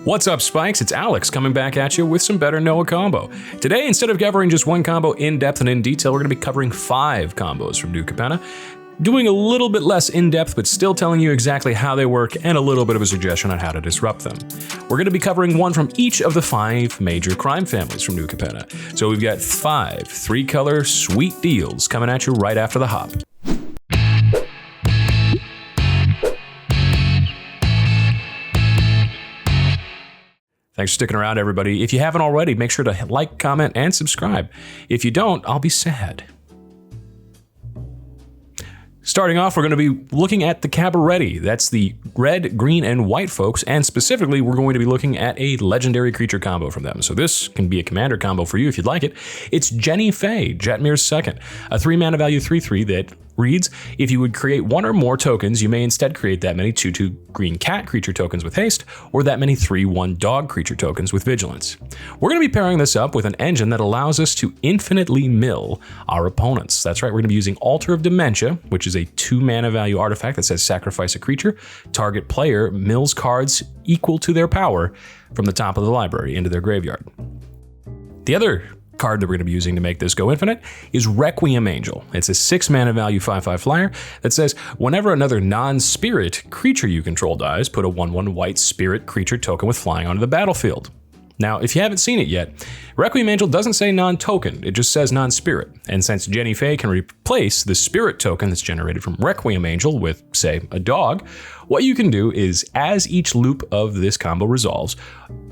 What's up, Spikes? It's Alex coming back at you with some better Noah combo. Today, instead of covering just one combo in depth and in detail, we're going to be covering 5 combos from New Capenna, doing a little bit less in depth, but still telling you exactly how they work and a little bit of a suggestion on how to disrupt them. We're going to be covering one from each of the 5 major crime families from New Capenna. So we've got 5 3-color sweet deals coming at you right after the hop. Thanks for sticking around, everybody. If you haven't already, make sure to like, comment, and subscribe. If you don't, I'll be sad. Starting off, we're going to be looking at the Cabaretti. That's the red, green, and white folks, and specifically, we're going to be looking at a legendary creature combo from them. So this can be a commander combo for you if you'd like it. It's Jenny Faye, Jetmir's second, a 3-mana value 3/3 that reads, if you would create 1 or more tokens, you may instead create that many 2/2 green cat creature tokens with haste, or that many 3/1 dog creature tokens with vigilance. We're going to be pairing this up with an engine that allows us to infinitely mill our opponents. That's right, we're going to be using Altar of Dementia, which is a 2-mana value artifact that says sacrifice a creature. Target player mills cards equal to their power from the top of the library into their graveyard. The other card that we're going to be using to make this go infinite is Requiem Angel. It's a 6-mana value 5/5 flyer that says whenever another non-spirit creature you control dies, put a 1/1 white spirit creature token with flying onto the battlefield. Now, if you haven't seen it yet, Requiem Angel doesn't say non-token, it just says non-spirit. And since Jenny Faye can replace the spirit token that's generated from Requiem Angel with, say, a dog, what you can do is, as each loop of this combo resolves,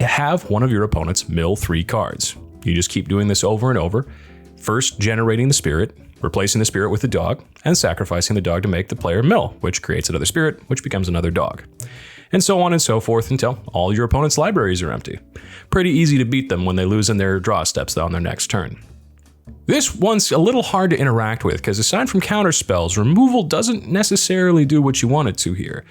have one of your opponents mill 3 cards. You just keep doing this over and over, first generating the spirit, replacing the spirit with the dog, and sacrificing the dog to make the player mill, which creates another spirit, which becomes another dog. And so on and so forth until all your opponent's libraries are empty. Pretty easy to beat them when they lose in their draw steps on their next turn. This one's a little hard to interact with because aside from counter spells, removal doesn't necessarily do what you want it to here.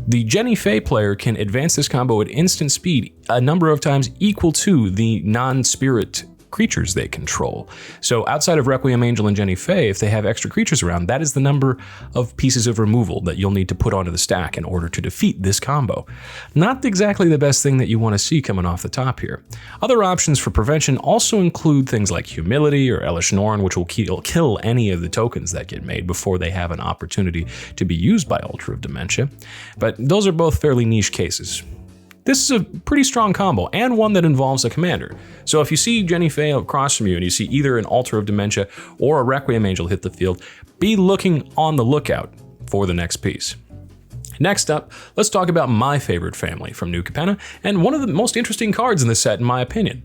The Jenny Faye player can advance this combo at instant speed a number of times equal to the non-spirit creatures they control. So outside of Requiem Angel and Jenny Faye, if they have extra creatures around, that is the number of pieces of removal that you'll need to put onto the stack in order to defeat this combo. Not exactly the best thing that you want to see coming off the top here. Other options for prevention also include things like Humility or Elish Norn, which will kill any of the tokens that get made before they have an opportunity to be used by Altar of Dementia. But those are both fairly niche cases. This is a pretty strong combo, and one that involves a commander. So if you see Jenny Faye across from you and you see either an Altar of Dementia or a Requiem Angel hit the field, be looking on the lookout for the next piece. Next up, let's talk about my favorite family from New Capenna, and one of the most interesting cards in the set in my opinion.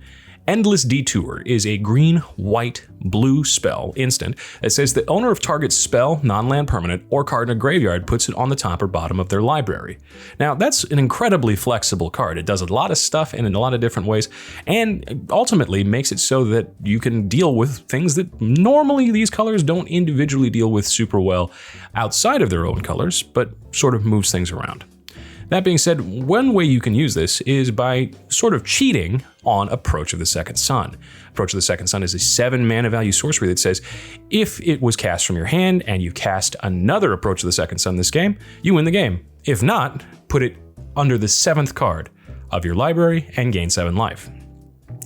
Endless Detour is a green, white, blue spell instant that says the owner of target's spell, non-land permanent, or card in a graveyard puts it on the top or bottom of their library. Now, that's an incredibly flexible card. It does a lot of stuff and in a lot of different ways, and ultimately makes it so that you can deal with things that normally these colors don't individually deal with super well outside of their own colors, but sort of moves things around. That being said, one way you can use this is by sort of cheating on Approach of the Second Sun. Approach of the Second Sun is a 7-mana value sorcery that says if it was cast from your hand and you cast another Approach of the Second Sun this game, you win the game. If not, put it under the 7th card of your library and gain 7 life.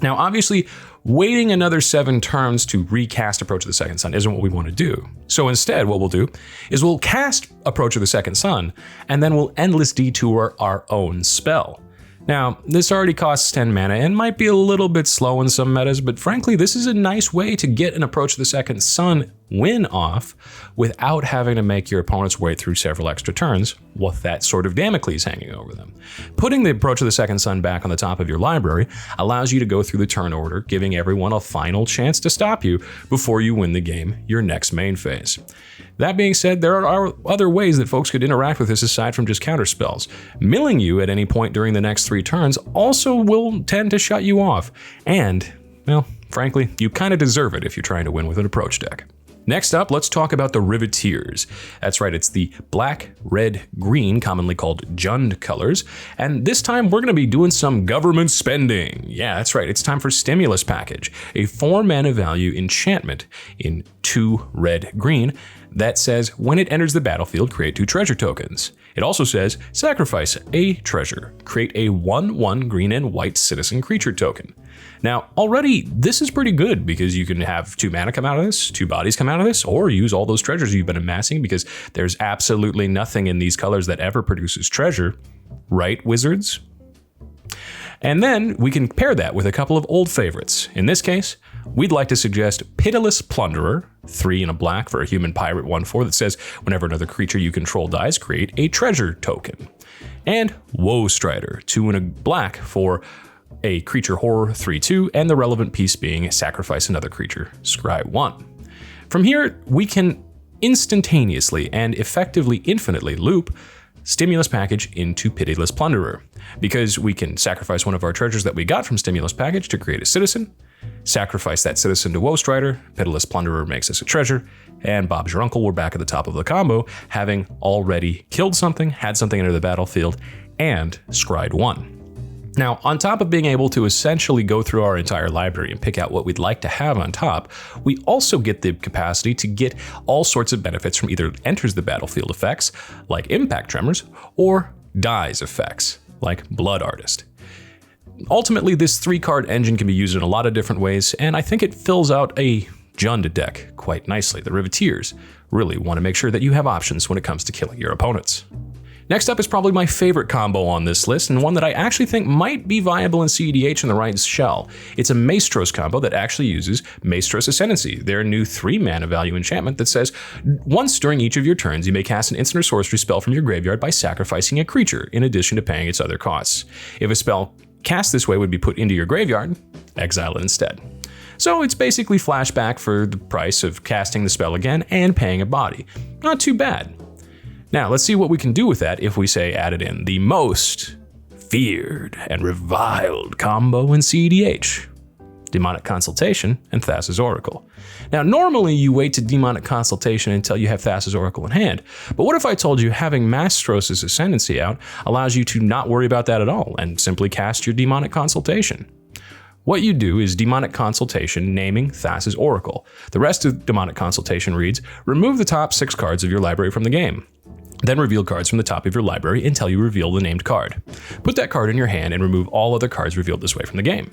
Now, obviously, waiting another 7 turns to recast Approach of the Second Sun isn't what we want to do. So instead, what we'll do is we'll cast Approach of the Second Sun, and then we'll Endless Detour our own spell. Now, this already costs 10 mana and might be a little bit slow in some metas, but frankly, this is a nice way to get an Approach of the Second Sun win off without having to make your opponents wait through several extra turns with that sort of Damocles hanging over them. Putting the Approach of the Second Sun back on the top of your library allows you to go through the turn order, giving everyone a final chance to stop you before you win the game your next main phase. That being said, there are other ways that folks could interact with this aside from just counter spells. Milling you at any point during the next 3 turns also will tend to shut you off, and, well, frankly, you kind of deserve it if you're trying to win with an approach deck. Next up, let's talk about the Riveteers. That's right, it's the black, red, green, commonly called Jund colors. And this time we're going to be doing some government spending. Yeah, that's right, it's time for Stimulus Package, a 4-mana value enchantment in 2 red, green that says when it enters the battlefield, create 2 treasure tokens. It also says sacrifice a treasure, create a 1/1 green and white citizen creature token. Now, already this is pretty good because you can have 2 mana come out of this, 2 bodies come out of this, or use all those treasures you've been amassing because there's absolutely nothing in these colors that ever produces treasure, right, wizards? And then we can pair that with a couple of old favorites. In this case, we'd like to suggest Pitiless Plunderer, 3 and a black for a human pirate 1/4 that says whenever another creature you control dies, create a treasure token. And Woe Strider, 2 and a black for a creature horror 3/2, and the relevant piece being sacrifice another creature, scry 1. From here, we can instantaneously and effectively infinitely loop Stimulus Package into Pitiless Plunderer, because we can sacrifice one of our treasures that we got from Stimulus Package to create a citizen, sacrifice that citizen to Woe Strider, Pitiless Plunderer makes us a treasure, and Bob's your uncle, we're back at the top of the combo, having already killed something, had something enter the battlefield, and scryed 1. Now, on top of being able to essentially go through our entire library and pick out what we'd like to have on top, we also get the capacity to get all sorts of benefits from either enters the battlefield effects, like Impact Tremors, or dies effects, like Blood Artist. Ultimately, this 3-card engine can be used in a lot of different ways, and I think it fills out a Jund deck quite nicely. The Riveteers really want to make sure that you have options when it comes to killing your opponents. Next up is probably my favorite combo on this list, and one that I actually think might be viable in CEDH in the right shell. It's a Maestros combo that actually uses Maestros Ascendancy, their new 3 mana value enchantment that says, once during each of your turns, you may cast an instant or sorcery spell from your graveyard by sacrificing a creature, in addition to paying its other costs. If a spell cast this way would be put into your graveyard, exile it instead. So it's basically flashback for the price of casting the spell again and paying a body. Not too bad. Now, let's see what we can do with that if we say added in the most feared and reviled combo in CEDH. Demonic Consultation and Thassa's Oracle. Now, normally you wait to Demonic Consultation until you have Thassa's Oracle in hand, but what if I told you having Maestros' Ascendancy out allows you to not worry about that at all and simply cast your Demonic Consultation? What you do is Demonic Consultation naming Thassa's Oracle. The rest of Demonic Consultation reads, remove the top 6 cards of your library from the game. Then reveal cards from the top of your library until you reveal the named card. Put that card in your hand and remove all other cards revealed this way from the game.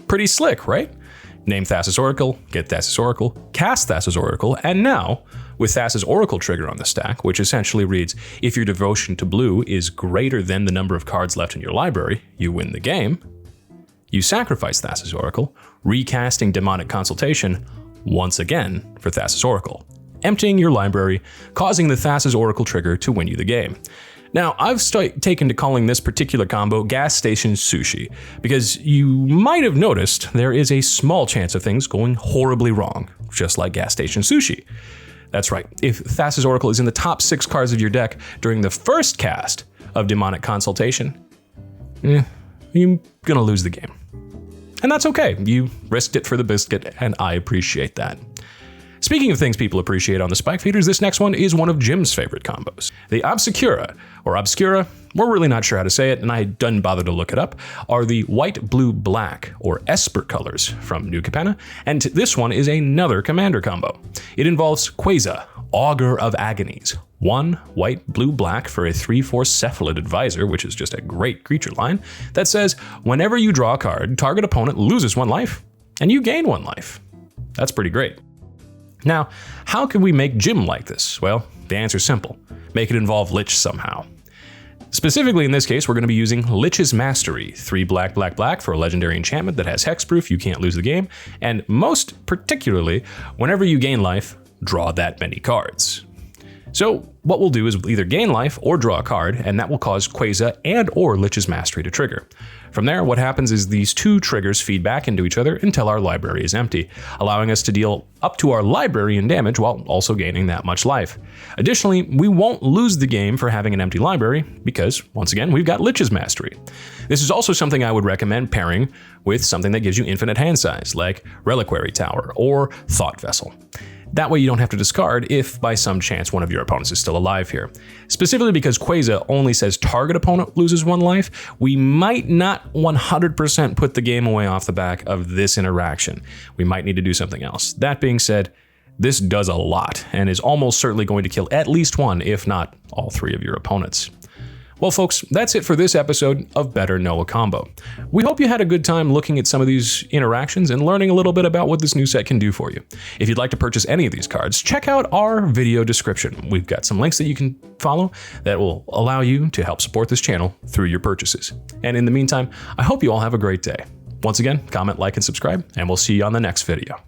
Pretty slick, right? Name Thassa's Oracle, get Thassa's Oracle, cast Thassa's Oracle, and now, with Thassa's Oracle trigger on the stack, which essentially reads, if your devotion to blue is greater than the number of cards left in your library, you win the game. You sacrifice Thassa's Oracle, recasting Demonic Consultation once again for Thassa's Oracle, emptying your library, causing the Thassa's Oracle trigger to win you the game. Now, I've taken to calling this particular combo Gas Station Sushi, because you might have noticed there is a small chance of things going horribly wrong, just like Gas Station Sushi. That's right, if Thassa's Oracle is in the top 6 cards of your deck during the first cast of Demonic Consultation, you're gonna lose the game. And that's okay, you risked it for the biscuit, and I appreciate that. Speaking of things people appreciate on the Spike Feeders, this next one is one of Jim's favorite combos. The Obscura, or Obscura, we're really not sure how to say it, and I didn't bother to look it up, are the white, blue, black, or Esper colors from New Capenna, and this one is another commander combo. It involves Quasar, Augur of Agonies, 1 white, blue, black for a 3/4 Cephalid Advisor, which is just a great creature line, that says, whenever you draw a card, target opponent loses 1 life, and you gain 1 life. That's pretty great. Now, how can we make Jim like this? Well, the answer's simple. Make it involve Lich somehow. Specifically in this case, we're going to be using Lich's Mastery, 3 black, black, black for a legendary enchantment that has hexproof, you can't lose the game, and most particularly, whenever you gain life, draw that many cards. So what we'll do is we'll either gain life or draw a card, and that will cause Quasar and or Lich's Mastery to trigger. From there, what happens is these 2 triggers feed back into each other until our library is empty, allowing us to deal up to our library in damage while also gaining that much life. Additionally, we won't lose the game for having an empty library because, once again, we've got Lich's Mastery. This is also something I would recommend pairing with something that gives you infinite hand size, like Reliquary Tower or Thought Vessel. That way you don't have to discard if by some chance one of your opponents is still alive here. Specifically because Quasar only says target opponent loses 1 life, we might not 100% put the game away off the back of this interaction. We might need to do something else. That being said, This does a lot, and is almost certainly going to kill at least one, if not all three of your opponents. Well, folks, that's it for this episode of Better Know a Combo. We hope you had a good time looking at some of these interactions and learning a little bit about what this new set can do for you. If you'd like to purchase any of these cards, check out our video description. We've got some links that you can follow that will allow you to help support this channel through your purchases. And in the meantime, I hope you all have a great day. Once again, comment, like, and subscribe, and we'll see you on the next video.